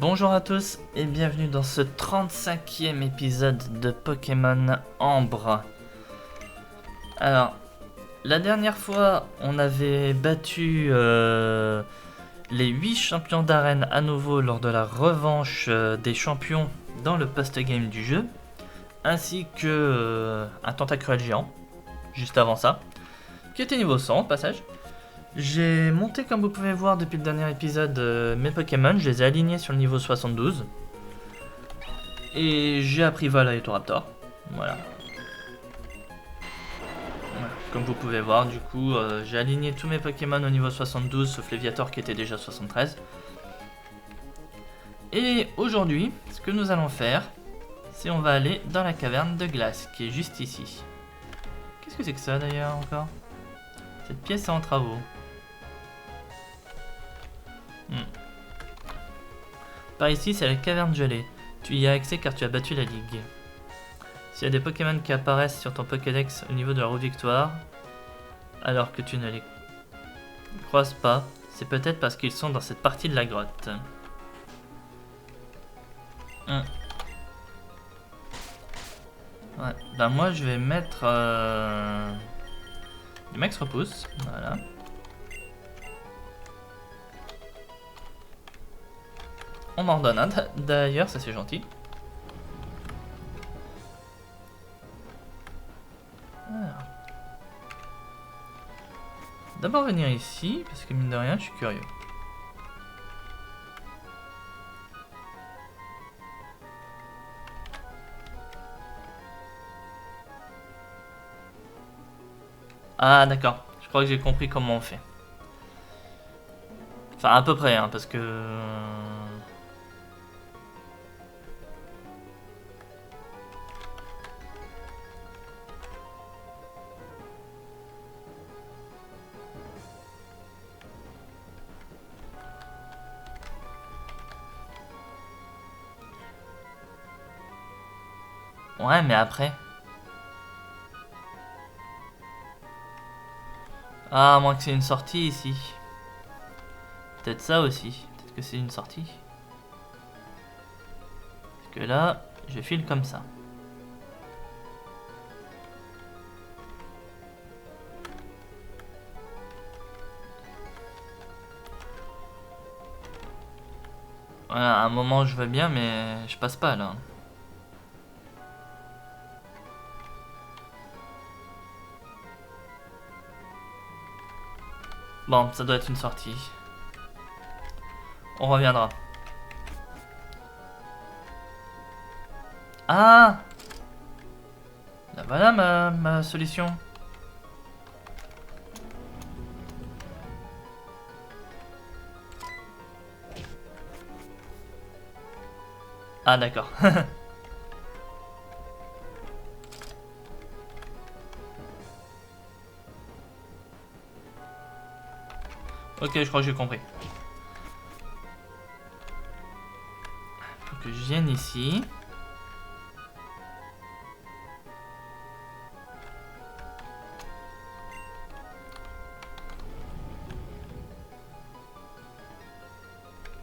Bonjour à tous et bienvenue dans ce 35e épisode de Pokémon Ambre. Alors, la dernière fois, on avait battu les 8 champions d'arène à nouveau lors de la revanche des champions dans le post-game du jeu, ainsi que un tentacruel géant, juste avant ça, qui était niveau 100 au passage. J'ai monté, comme vous pouvez voir depuis le dernier épisode, mes Pokémon, je les ai alignés sur le niveau 72. Et j'ai appris vol à Etoraptor. Voilà. Comme vous pouvez voir, du coup, j'ai aligné tous mes Pokémon au niveau 72, sauf Léviator qui était déjà 73. Et aujourd'hui, ce que nous allons faire, c'est on va aller dans la caverne de glace, qui est juste ici. Qu'est-ce que c'est que ça d'ailleurs encore? Cette pièce est en travaux. Par ici, c'est la caverne gelée. Tu y as accès car tu as battu la ligue. S'il y a des Pokémon qui apparaissent sur ton Pokédex au niveau de la roue victoire, alors que tu ne les croises pas, c'est peut-être parce qu'ils sont dans cette partie de la grotte. Ouais, ben moi je vais mettre du max repousse, voilà. On m'en donne un d'ailleurs, ça c'est gentil. Alors. D'abord venir ici, parce que mine de rien je suis curieux. Ah d'accord, je crois que j'ai compris comment on fait. Enfin à peu près, hein, parce que... Ouais, mais après... Ah, à moins que c'est une sortie ici. Peut-être ça aussi. Peut-être que c'est une sortie. Parce que là, je file comme ça. Voilà, à un moment je veux bien, mais je passe pas là. Bon, ça doit être une sortie. On reviendra. Ah! Là, voilà ma solution. Ah d'accord. Ok, je crois que j'ai compris. Faut que je vienne ici.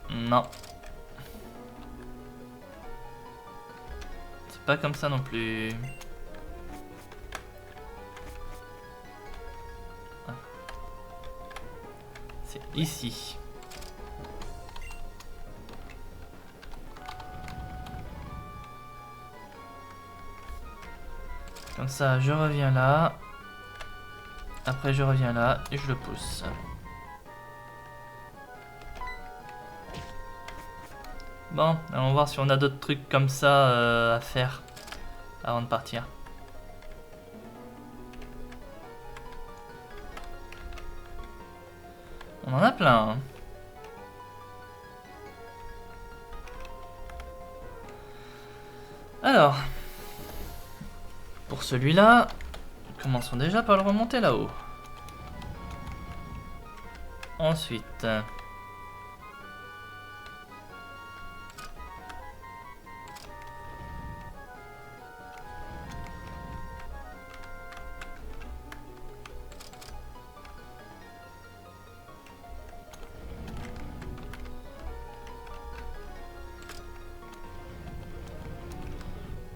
Non. C'est pas comme ça non plus. C'est ici. Comme ça, je reviens là. Après, je reviens là et je le pousse. Bon, allons voir si on a d'autres trucs comme ça à faire avant de partir. On en a plein. Hein. Alors, pour celui-là, commençons déjà par le remonter là-haut. Ensuite,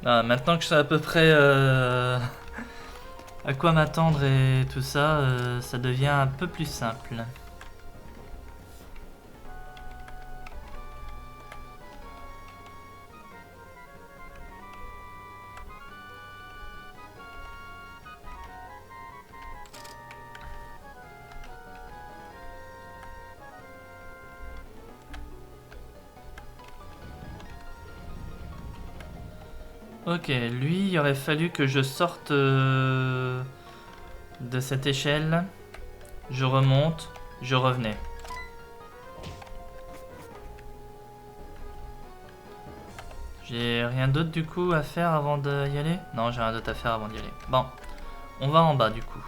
Ah, maintenant que je sais à peu près à quoi m'attendre et tout ça, ça devient un peu plus simple. Ok, lui, il aurait fallu que je sorte de cette échelle. Je remonte, je revenais. J'ai rien d'autre du coup à faire avant d'y aller? Non, j'ai rien d'autre à faire avant d'y aller. Bon, on va en bas du coup.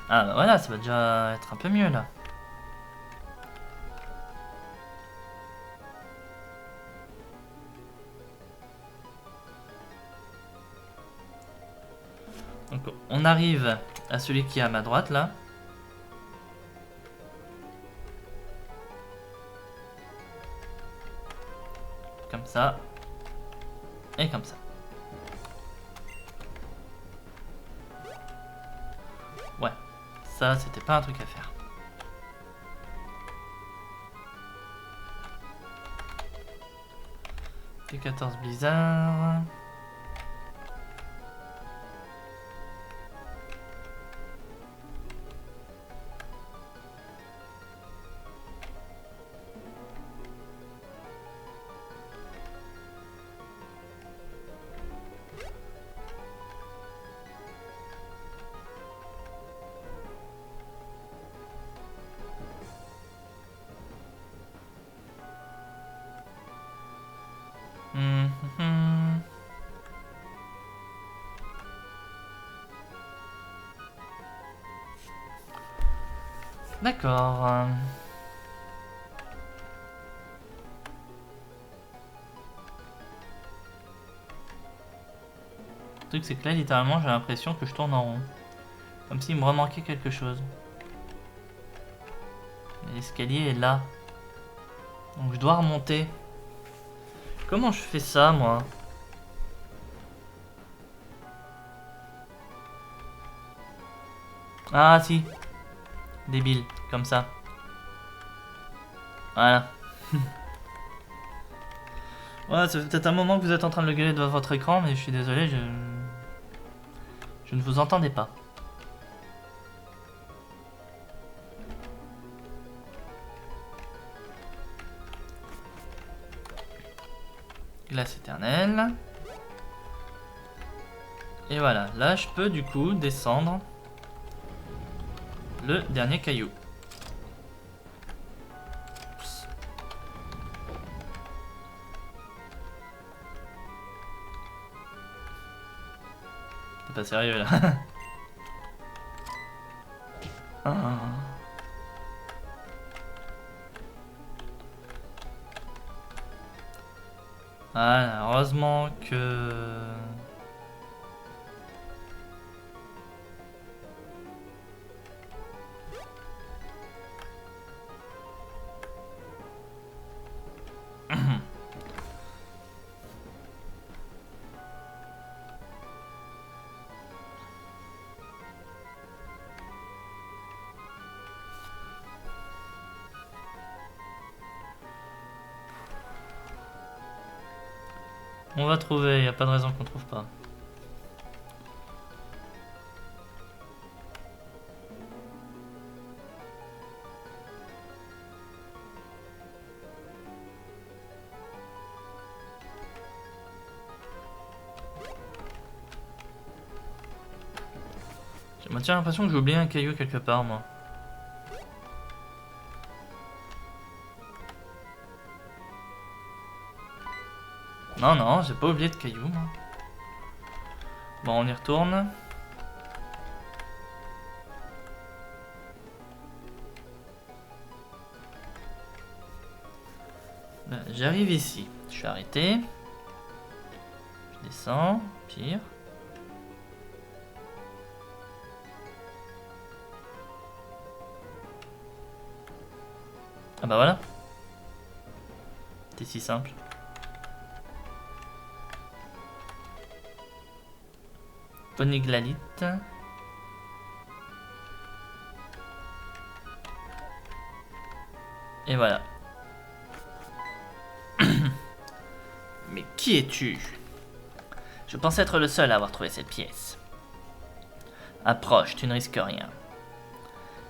Ah bah voilà, ça va déjà être un peu mieux là. Donc on arrive à celui qui est à ma droite là. Comme ça. Et comme ça. Ouais, ça c'était pas un truc à faire. T14 Blizzard. D'accord. Le truc c'est que là littéralement j'ai l'impression que je tourne en rond. Comme s'il me remanquait quelque chose. L'escalier est là. Donc je dois remonter. Comment je fais ça moi? Ah si. Débile. Comme ça. Voilà. Ouais, ça fait peut-être un moment que vous êtes en train de le gueuler devant votre écran, mais je suis désolé, je ne vous entendais pas. Glace éternelle. Et voilà, là je peux du coup descendre le dernier caillou. Oups. T'es pas sérieux là. Ah. Voilà, heureusement que... On va trouver, y a pas de raison qu'on trouve pas. J'ai l'impression que j'ai oublié un caillou quelque part moi. Non, non, j'ai pas oublié de caillou moi. Bon, on y retourne. J'arrive ici. Je suis arrêté. Je descends. Pire. Ah bah voilà. C'est si simple. Oniglalite. Et voilà. Mais qui es-tu? Je pensais être le seul à avoir trouvé cette pièce. Approche, tu ne risques rien.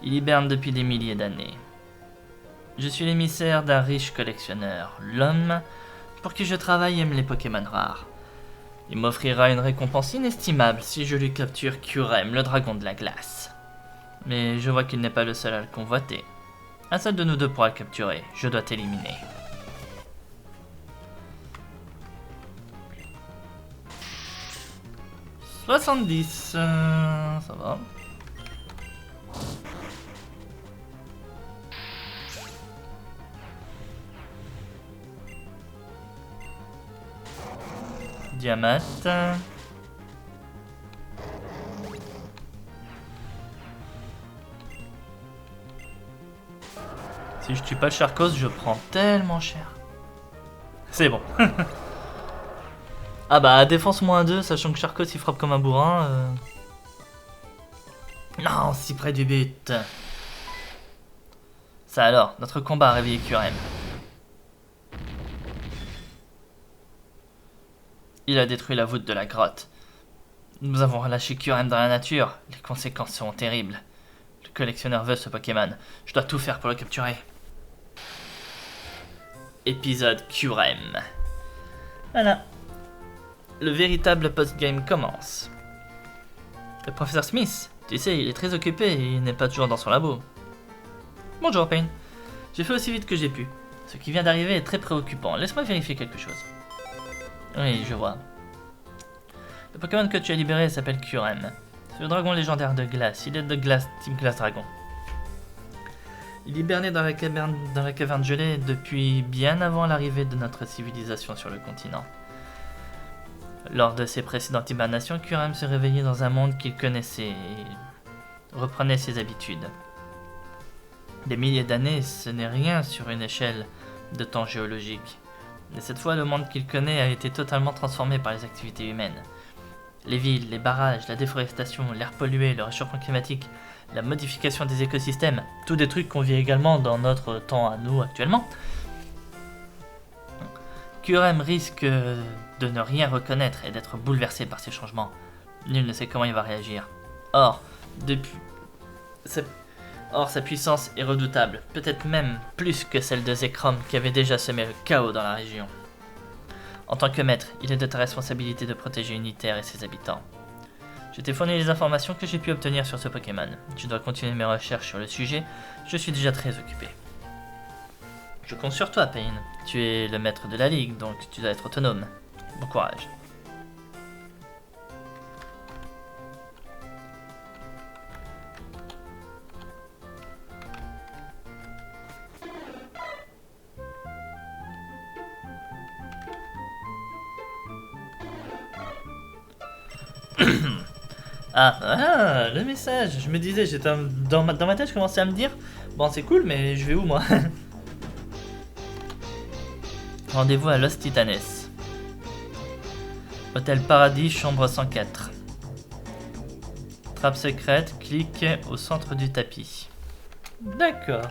Il hiberne depuis des milliers d'années. Je suis l'émissaire d'un riche collectionneur. L'homme pour qui je travaille aime les Pokémon rares. Il m'offrira une récompense inestimable si je lui capture Kyurem, le dragon de la glace. Mais je vois qu'il n'est pas le seul à le convoiter. Un seul de nous deux pourra le capturer. Je dois t'éliminer. « 70, ça va. Diamant. Si je tue pas le Charcos, je prends tellement cher. C'est bon. Ah bah, défense -2, sachant que Charcos il frappe comme un bourrin. Non, si près du but. Ça alors, notre combat a réveillé Kyurem. Il a détruit la voûte de la grotte. Nous avons relâché Kyurem dans la nature. Les conséquences seront terribles. Le collectionneur veut ce Pokémon. Je dois tout faire pour le capturer. Épisode Kyurem. Voilà. Le véritable post-game commence. Le professeur Smith, tu sais, il est très occupé et il n'est pas toujours dans son labo. Bonjour Payne. J'ai fait aussi vite que j'ai pu. Ce qui vient d'arriver est très préoccupant. Laisse-moi vérifier quelque chose. Oui, je vois. Le Pokémon que tu as libéré s'appelle Kyurem. C'est le dragon légendaire de glace. Il est de glace, type glace dragon. Il hibernait dans la caverne gelée depuis bien avant l'arrivée de notre civilisation sur le continent. Lors de ses précédentes hibernations, Kyurem se réveillait dans un monde qu'il connaissait et reprenait ses habitudes. Des milliers d'années, ce n'est rien sur une échelle de temps géologique. Mais cette fois, le monde qu'il connaît a été totalement transformé par les activités humaines. Les villes, les barrages, la déforestation, l'air pollué, le réchauffement climatique, la modification des écosystèmes, tous des trucs qu'on vit également dans notre temps à nous actuellement. Kyurem risque de ne rien reconnaître et d'être bouleversé par ces changements. Nul ne sait comment il va réagir. Or, sa puissance est redoutable, peut-être même plus que celle de Zekrom qui avait déjà semé le chaos dans la région. En tant que maître, il est de ta responsabilité de protéger Uniterre et ses habitants. Je t'ai fourni les informations que j'ai pu obtenir sur ce Pokémon. Je dois continuer mes recherches sur le sujet, je suis déjà très occupé. Je compte sur toi, Payne. Tu es le maître de la ligue, donc tu dois être autonome. Bon courage. Ah, le message. Je me disais, j'étais dans ma tête, je commençais à me dire, bon c'est cool, mais je vais où moi? Rendez-vous à Los Titanes. Hôtel Paradis, chambre 104. Trappe secrète, clique au centre du tapis. D'accord.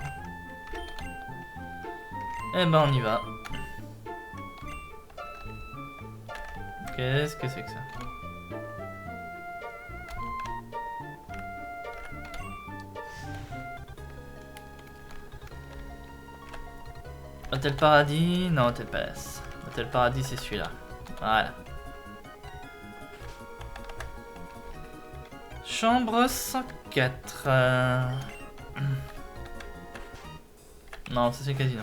Eh ben on y va. Qu'est-ce que c'est que ça? Hôtel Paradis, non, Hôtel Palace. Hôtel Paradis, c'est celui-là. Voilà. Chambre 104. Non, ça c'est le casino.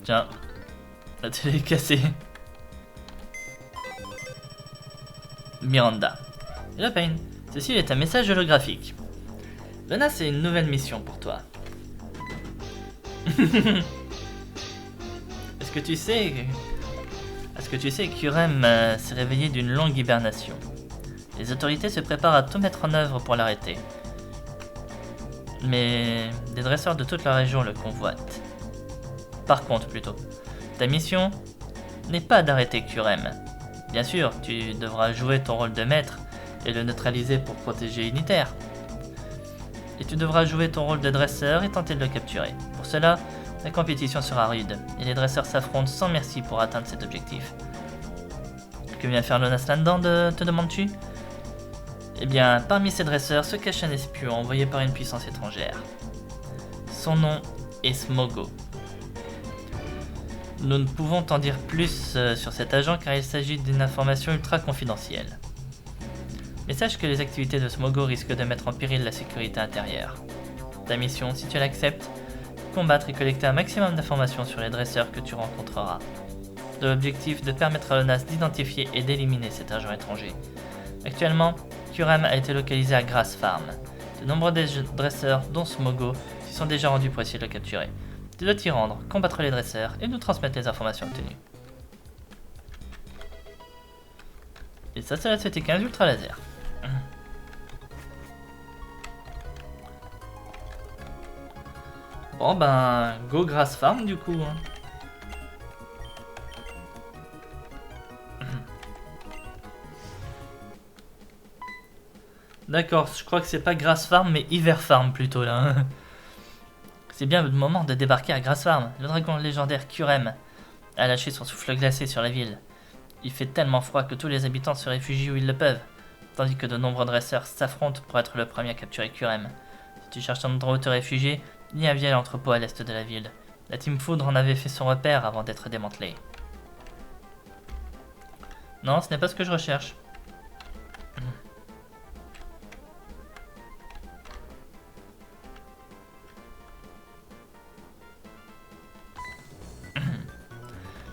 Tiens, la télé est cassée. Miranda. Hello Payne, ceci est un message holographique. Lona, c'est une nouvelle mission pour toi. Est-ce que tu sais... Est-ce que tu sais que Kurem s'est réveillé d'une longue hibernation? Les autorités se préparent à tout mettre en œuvre pour l'arrêter. Mais des dresseurs de toute la région le convoitent. Par contre, plutôt, ta mission n'est pas d'arrêter Kurem. Bien sûr, tu devras jouer ton rôle de maître et le neutraliser pour protéger Unitaire. Et tu devras jouer ton rôle de dresseur et tenter de le capturer. Pour cela, la compétition sera rude, et les dresseurs s'affrontent sans merci pour atteindre cet objectif. Que vient faire Lonas là-dedans, te demandes-tu? Eh bien, parmi ces dresseurs se cache un espion envoyé par une puissance étrangère. Son nom est Smogo. Nous ne pouvons t'en dire plus sur cet agent car il s'agit d'une information ultra confidentielle. Mais sache que les activités de Smogo risquent de mettre en péril la sécurité intérieure. Ta mission, si tu l'acceptes, combattre et collecter un maximum d'informations sur les dresseurs que tu rencontreras. De l'objectif de permettre à Lonas d'identifier et d'éliminer cet agent étranger. Actuellement, Kurem a été localisé à Grass Farm. De nombreux dresseurs, dont Smogo, s'y sont déjà rendus pour essayer de le capturer. Tu dois t'y rendre, combattre les dresseurs et nous transmettre les informations obtenues. Et ça, c'est la CT15 Ultra Laser. Bon ben, go Grass Farm du coup. D'accord, je crois que c'est pas Grass Farm mais Hiver Farm plutôt là. C'est bien le moment de débarquer à Grass Farm. Le dragon légendaire Kurem a lâché son souffle glacé sur la ville. Il fait tellement froid que tous les habitants se réfugient où ils le peuvent, tandis que de nombreux dresseurs s'affrontent pour être le premier à capturer Kurem. Si tu cherches un endroit où te réfugier, il y a un vieil entrepôt à l'est de la ville. La Team Foudre en avait fait son repère avant d'être démantelée. Non, ce n'est pas ce que je recherche.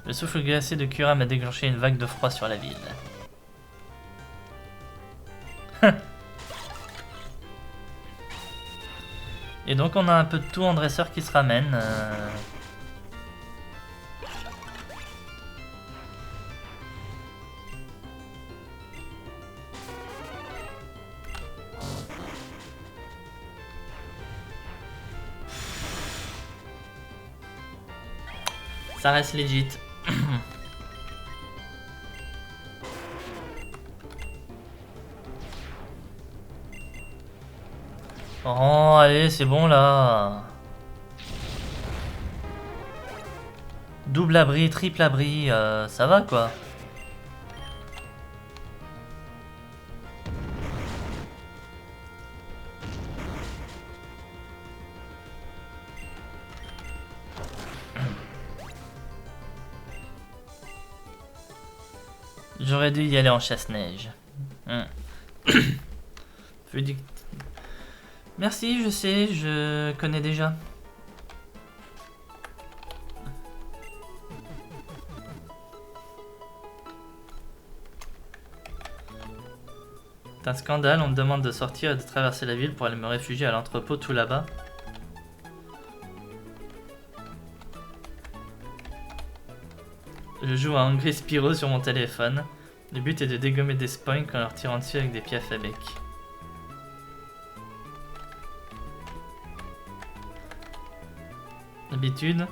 Le souffle glacé de Kurem a déclenché une vague de froid sur la ville. Et donc on a un peu de tout en dresseur qui se ramène. Ça reste legit. Oh, allez, c'est bon là. Double abri, triple abri, ça va quoi. J'aurais dû y aller en chasse-neige. Merci, je sais, je connais déjà. C'est un scandale, on me demande de sortir et de traverser la ville pour aller me réfugier à l'entrepôt tout là-bas. Je joue à Angry Spyro sur mon téléphone. Le but est de dégommer des spoinks en leur tirant dessus avec des piafs à bec. D'habitude,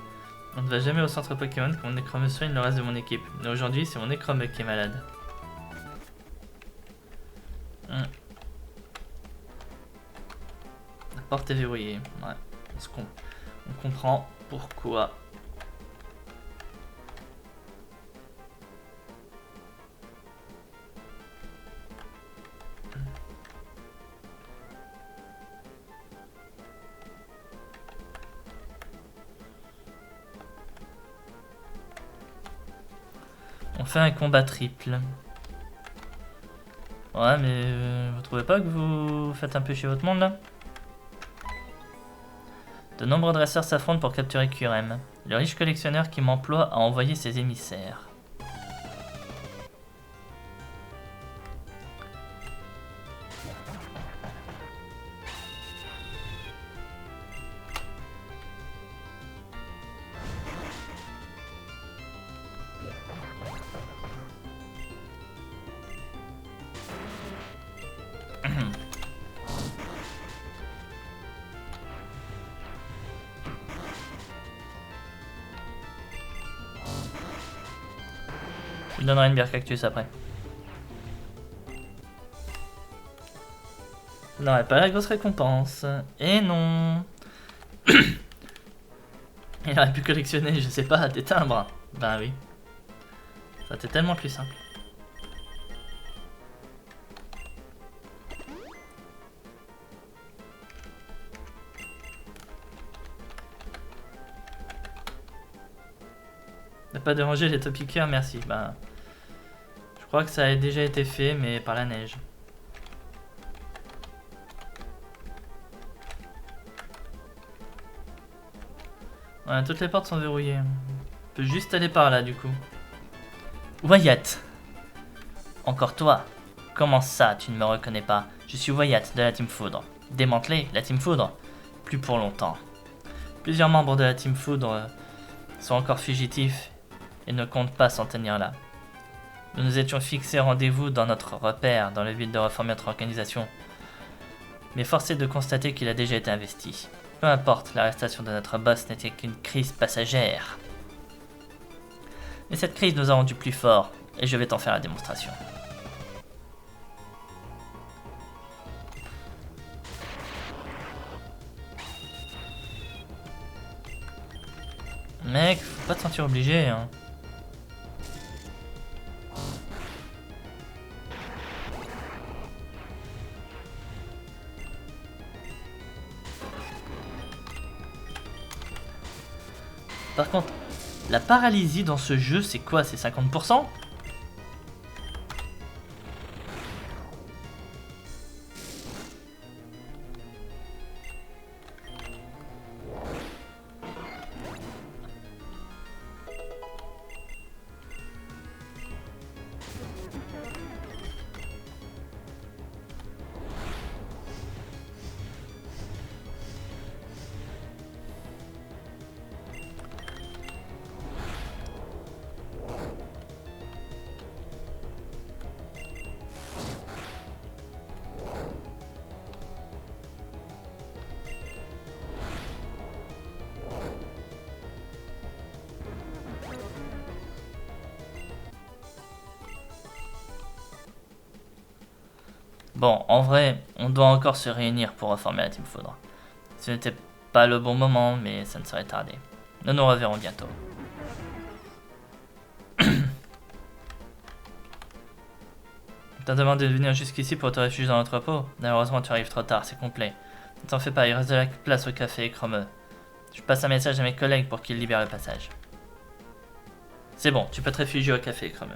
on ne va jamais au centre Pokémon quand mon Necrome soigne le reste de mon équipe. Mais aujourd'hui, c'est mon Necrome qui est malade. La porte est verrouillée. Ouais, on comprend pourquoi. On fait un combat triple. Ouais, mais vous trouvez pas que vous faites un peu chier votre monde là? De nombreux dresseurs s'affrontent pour capturer Kurem, le riche collectionneur qui m'emploie à envoyer ses émissaires. me donneras une bière cactus après. Ça n'aurait pas la grosse récompense. Et non. Il aurait pu collectionner, je sais pas, des timbres. Bah oui. Ça c'était tellement plus simple. Ne pas déranger les topiqueurs, merci. Bah, je crois que ça a déjà été fait, mais par la neige. Ouais, toutes les portes sont verrouillées. On peut juste aller par là, du coup. Wyatt. Encore toi. Comment ça, tu ne me reconnais pas? Je suis Wyatt de la Team Foudre. Démantelé, la Team Foudre? Plus pour longtemps. Plusieurs membres de la Team Foudre sont encore fugitifs et ne comptent pas s'en tenir là. Nous nous étions fixés rendez-vous dans notre repère dans le but de reformer notre organisation. Mais force est de constater qu'il a déjà été investi. Peu importe, l'arrestation de notre boss n'était qu'une crise passagère. Mais cette crise nous a rendus plus forts, et je vais t'en faire la démonstration. Mec, faut pas te sentir obligé, hein. Par contre, la paralysie dans ce jeu, c'est quoi? C'est 50%? Bon, en vrai, on doit encore se réunir pour reformer la Team Foudre. Ce n'était pas le bon moment, mais ça ne serait tardé. Nous nous reverrons bientôt. T'as demandé de venir jusqu'ici pour te réfugier dans l'entrepôt? Malheureusement, tu arrives trop tard, c'est complet. Ne t'en fais pas, il reste de la place au café Chromeux. Je passe un message à mes collègues pour qu'ils libèrent le passage. C'est bon, tu peux te réfugier au café Chromeux.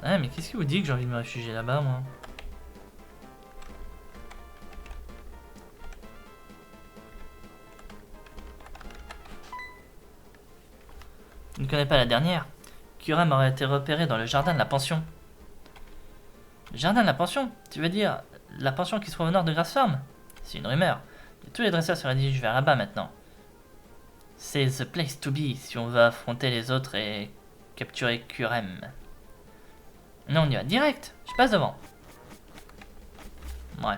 Ah, mais qu'est-ce qui vous dit que j'ai envie de me réfugier là-bas, moi? Tu ne connais pas la dernière? Kurem aurait été repéré dans le jardin de la pension. Le jardin de la pension? Tu veux dire la pension qui se trouve au nord de Grass Farm? C'est une rumeur. Et tous les dresseurs se dirigent vers là-bas maintenant. C'est the place to be si on veut affronter les autres et capturer Kurem. Non, on y va direct. Je passe devant. Ouais.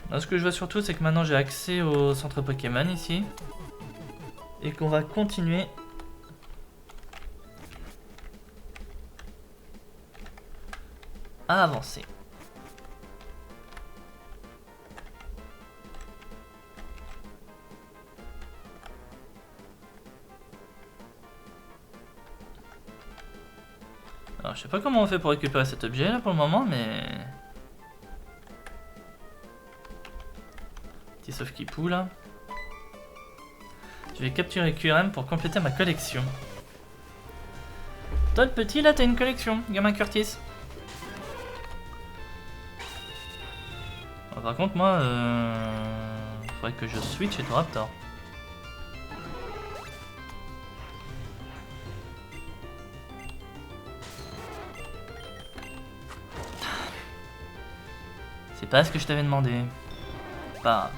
Là, ce que je vois surtout, c'est que maintenant j'ai accès au centre Pokémon ici. Et qu'on va continuer à avancer. Alors, je sais pas comment on fait pour récupérer cet objet là pour le moment, mais... Petit sauf qui poule là. Je vais capturer QRM pour compléter ma collection. Toi le petit là, t'as une collection, gamin Curtis. Alors, par contre moi, faudrait que je switch et tout Raptor. C'est pas ce que je t'avais demandé. Pas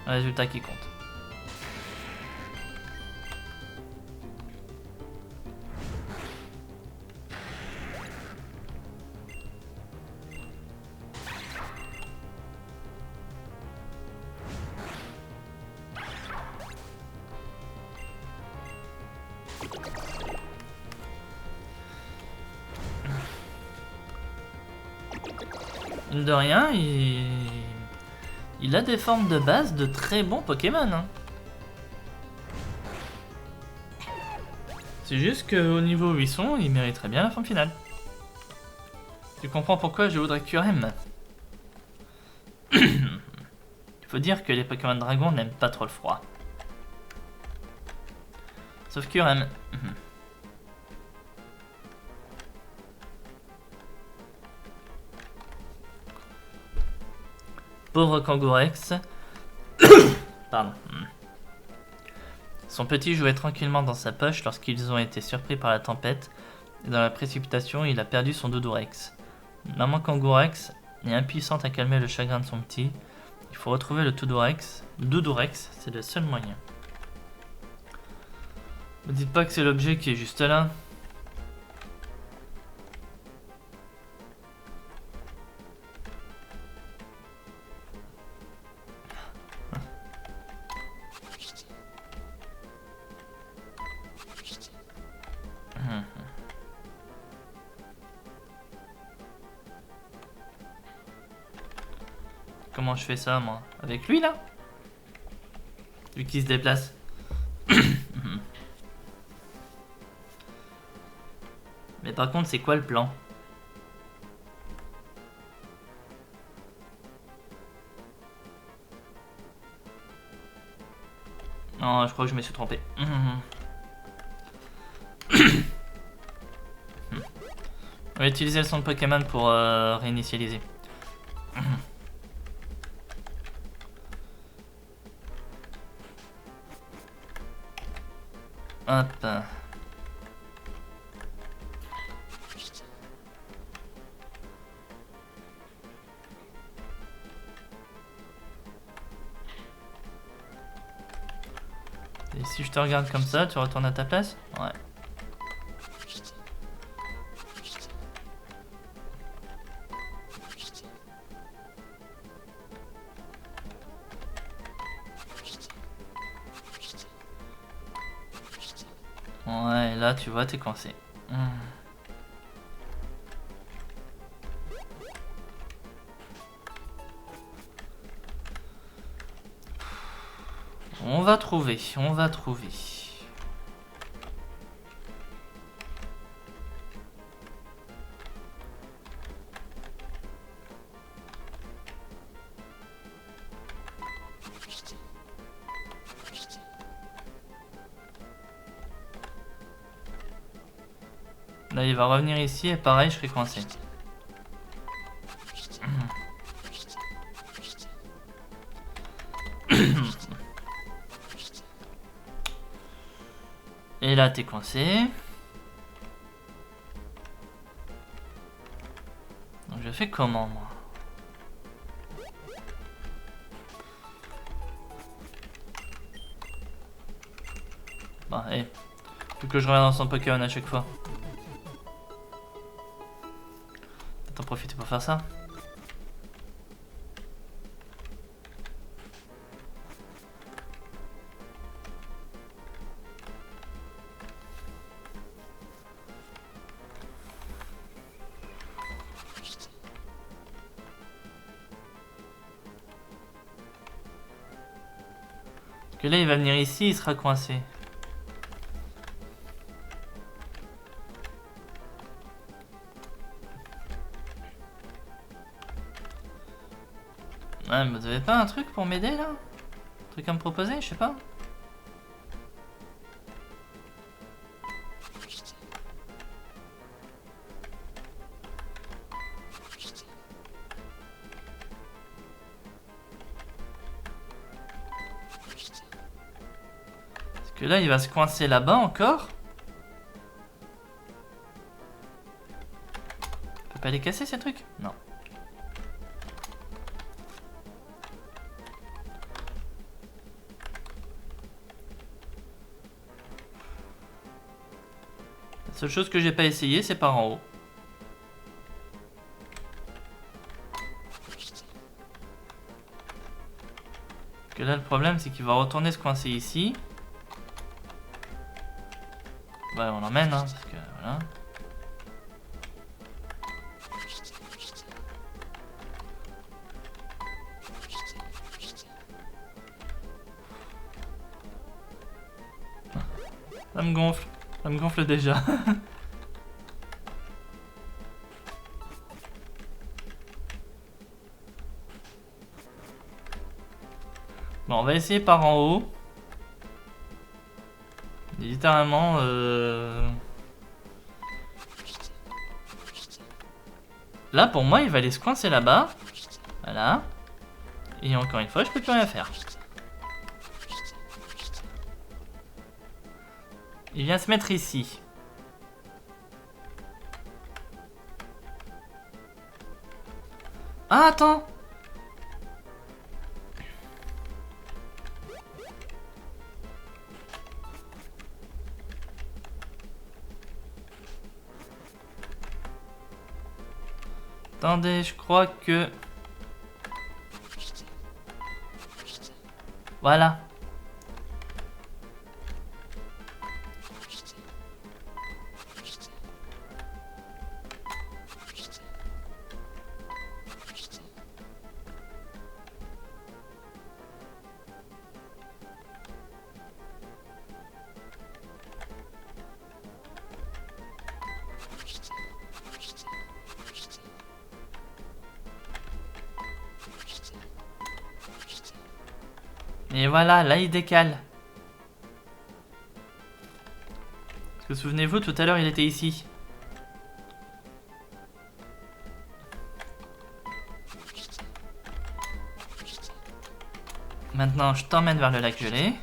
le résultat qui compte. Mine de rien, il a des formes de base de très bons Pokémon. Hein. C'est juste qu'au niveau où ils sont, ils mériteraient bien la forme finale. Tu comprends pourquoi je voudrais Kyurem. Il faut dire que les Pokémon Dragon n'aiment pas trop le froid. Sauf Kyurem. Pauvre Kangourex. Pardon. Son petit jouait tranquillement dans sa poche lorsqu'ils ont été surpris par la tempête. Et dans la précipitation, il a perdu son Doudourex. Maman Kangourex est impuissante à calmer le chagrin de son petit. Il faut retrouver le Doudourex. Doudourex, c'est le seul moyen. Ne dites pas que c'est l'objet qui est juste là. Comment je fais ça, moi? Avec lui, là? Lui qui se déplace. Mais par contre, c'est quoi le plan? Non, je crois que je me suis trompé. On va utiliser le son de Pokémon pour réinitialiser. Hop. Et si je te regarde comme ça, tu retournes à ta place? Ouais. Ouais, là tu vois, t'es coincé. On va trouver, on va trouver. Là, il va revenir ici et pareil, je serai coincé. Et là, t'es coincé. Donc, je fais comment, moi? Bah, faut que je revienne dans son Pokémon à chaque fois. T'en profiter pour faire ça. Parce que là, il va venir ici, il sera coincé. Ouais, mais vous avez pas un truc pour m'aider là? Un truc à me proposer, je sais pas. Parce que là, il va se coincer là-bas encore. On peut pas les casser ces trucs? Non. La seule chose que j'ai pas essayé, c'est par en haut. Parce que là, le problème, c'est qu'il va retourner se coincer ici. Bah, on l'emmène, hein, parce que, voilà. Ça me gonfle déjà. Bon, on va essayer par en haut. Littéralement, là, pour moi, il va aller se coincer là-bas. Voilà. Et encore une fois, je peux plus rien faire. Il vient se mettre ici. Ah, attends! Attendez, je crois que... Voilà. Et voilà, là il décale. Parce que souvenez-vous, tout à l'heure il était ici. Maintenant, je t'emmène vers le lac gelé.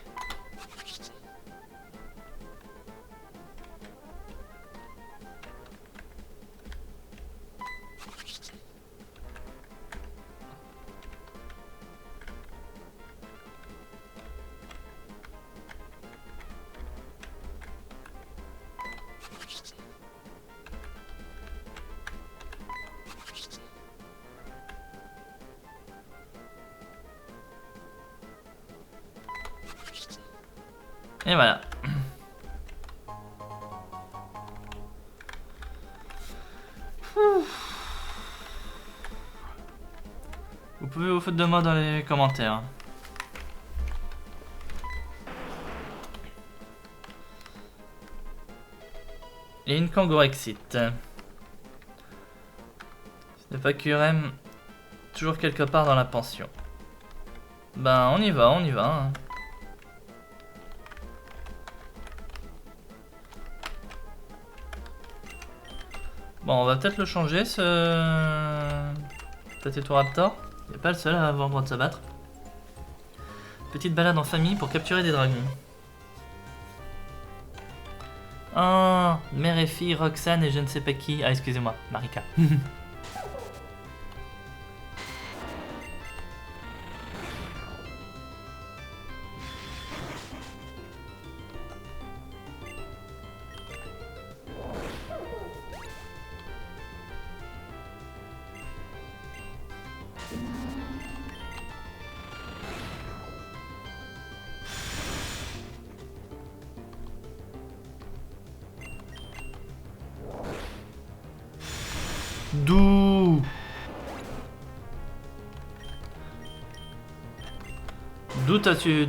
Et voilà. Vous pouvez vous foutre de moi dans les commentaires. Et une Kangorexit. Ce n'est pas QRM toujours quelque part dans la pension. Ben on y va, hein. Bon, on va peut-être le changer, ce Tatetoraptor. Il n'est pas le seul à avoir le droit de se battre. Petite balade en famille pour capturer des dragons. Oh, mère et fille, Roxane et je ne sais pas qui. Ah, excusez-moi, Marika.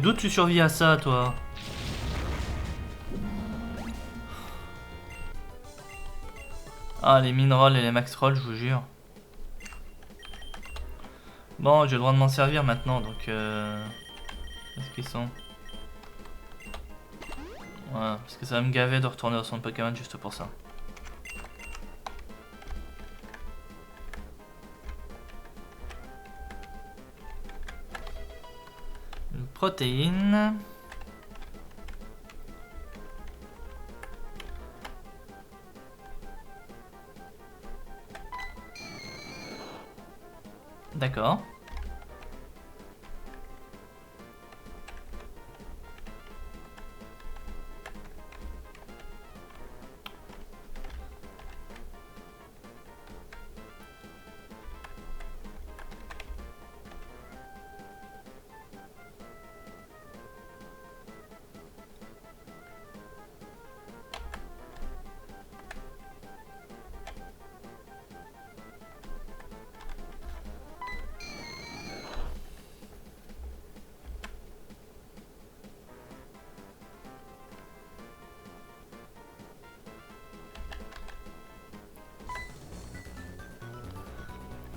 D'où tu survis à ça, toi? Ah, les min rolls et les max rolls, je vous jure. Bon, j'ai le droit de m'en servir maintenant, donc Est-ce qu'ils sont? Voilà, parce que ça va me gaver de retourner au centre Pokémon juste pour ça. Une protéine. D'accord.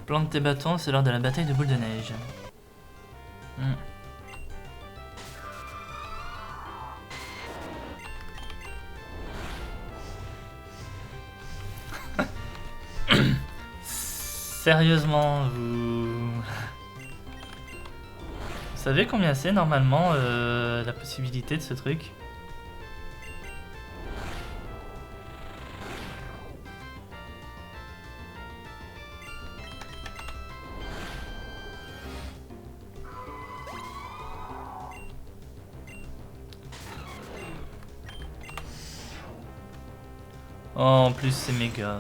Plante tes bâtons, c'est lors de la bataille de boule de neige. Sérieusement, vous savez combien c'est normalement la possibilité de ce truc? Oh, en plus c'est méga.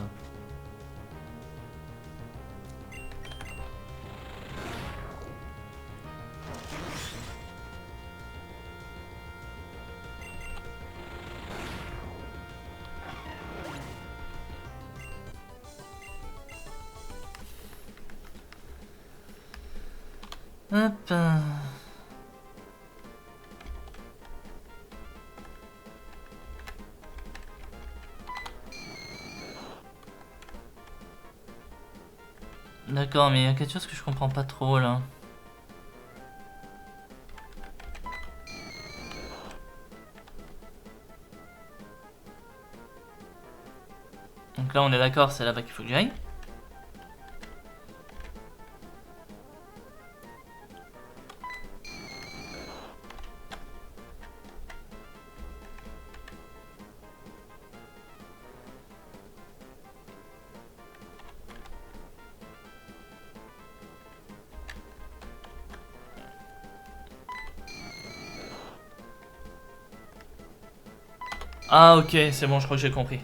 Hop. D'accord, mais il y a quelque chose que je comprends pas trop là. Donc là on est d'accord, c'est là-bas qu'il faut que j'aille. Ah ok, c'est bon, je crois que j'ai compris.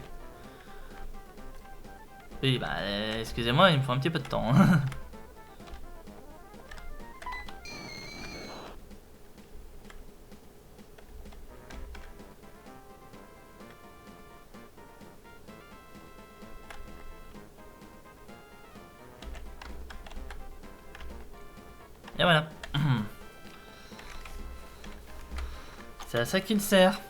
Oui, bah excusez-moi, il me faut un petit peu de temps. Et voilà. C'est à ça qu'il sert.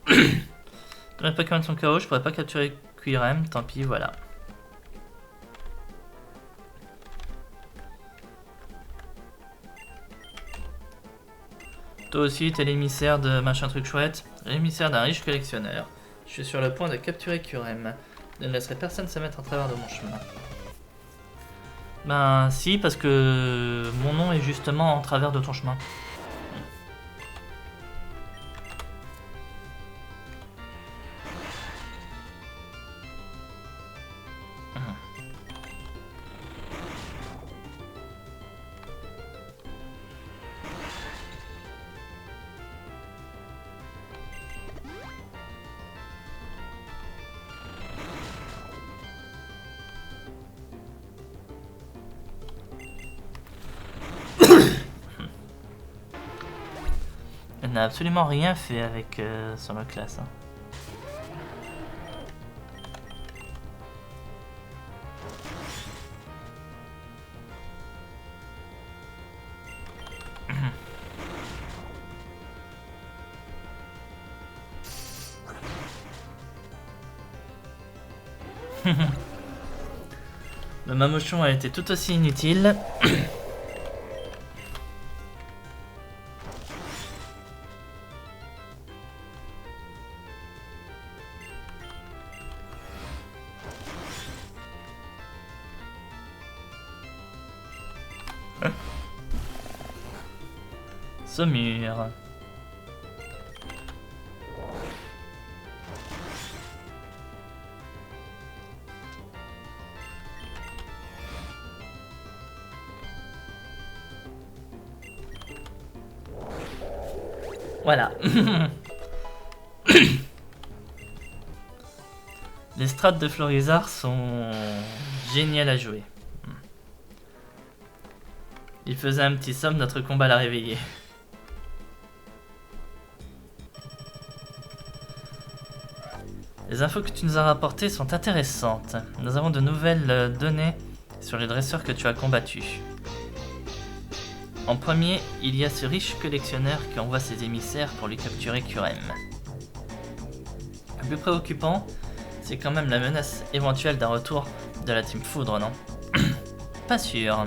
Tous les Pokémon sont KO, je pourrais pas capturer Kyurem, tant pis, voilà. Toi aussi, t'es l'émissaire de machin truc chouette, l'émissaire d'un riche collectionneur. Je suis sur le point de capturer Kyurem. Je ne laisserai personne se mettre en travers de mon chemin. Ben si, parce que mon nom est justement en travers de ton chemin. Elle n'a absolument rien fait avec son autre classe. Hein. Le Mamochon a été tout aussi inutile. Saumure. Voilà. Les strates de Florizard sont géniales à jouer. Il faisait un petit somme, notre combat l'a réveillé. Les infos que tu nous as rapportées sont intéressantes. Nous avons de nouvelles données sur les dresseurs que tu as combattus. En premier, il y a ce riche collectionneur qui envoie ses émissaires pour lui capturer Kyurem. Le plus préoccupant, c'est quand même la menace éventuelle d'un retour de la Team Foudre, non? Pas sûr.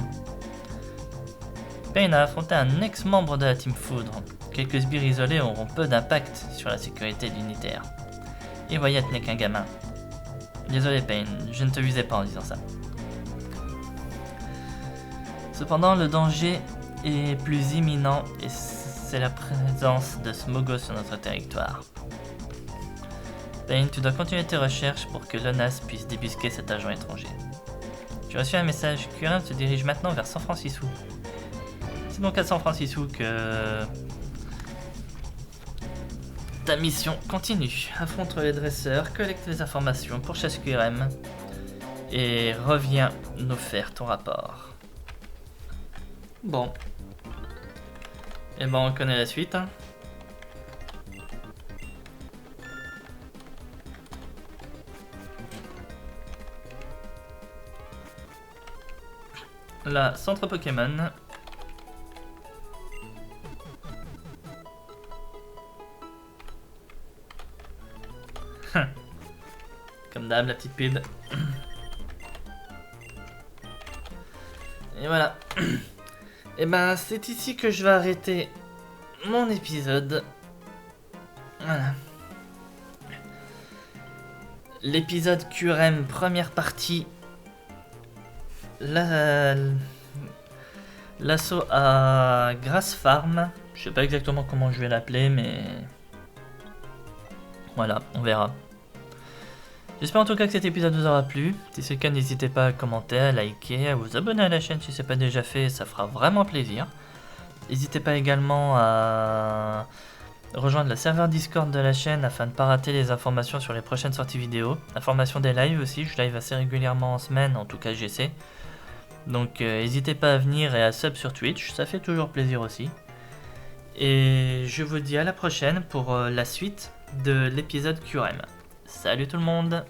Pain a affronté un ex-membre de la Team Foudre. Quelques sbires isolés auront peu d'impact sur la sécurité de l'unitaire. Et Wyatt n'est qu'un gamin. Désolé Pain, je ne te visais pas en disant ça. Cependant, le danger est plus imminent et c'est la présence de Smogo sur notre territoire. Pain, tu dois continuer tes recherches pour que l'ONAS puisse débusquer cet agent étranger. Tu as reçu un message, Curran se dirige maintenant vers San Francisco. C'est donc à San Francisco que ta mission continue. Affronte les dresseurs, collecte les informations pour chasse QRM et reviens nous faire ton rapport. Bon. Et ben on connaît la suite. Hein. Là, centre Pokémon. Comme d'hab, la petite pub. Et voilà. Et ben, c'est ici que je vais arrêter mon épisode. Voilà. L'épisode QRM, première partie. L'assaut à Grass Farm. Je sais pas exactement comment je vais l'appeler, mais voilà, on verra. J'espère en tout cas que cet épisode vous aura plu. Si c'est le cas, n'hésitez pas à commenter, à liker, à vous abonner à la chaîne si ce n'est pas déjà fait, ça fera vraiment plaisir. N'hésitez pas également à rejoindre le serveur Discord de la chaîne afin de ne pas rater les informations sur les prochaines sorties vidéo. Information des lives aussi, je live assez régulièrement en semaine, en tout cas j'essaie. Donc n'hésitez pas à venir et à sub sur Twitch, ça fait toujours plaisir aussi. Et je vous dis à la prochaine pour la suite de l'épisode QRM. Salut tout le monde!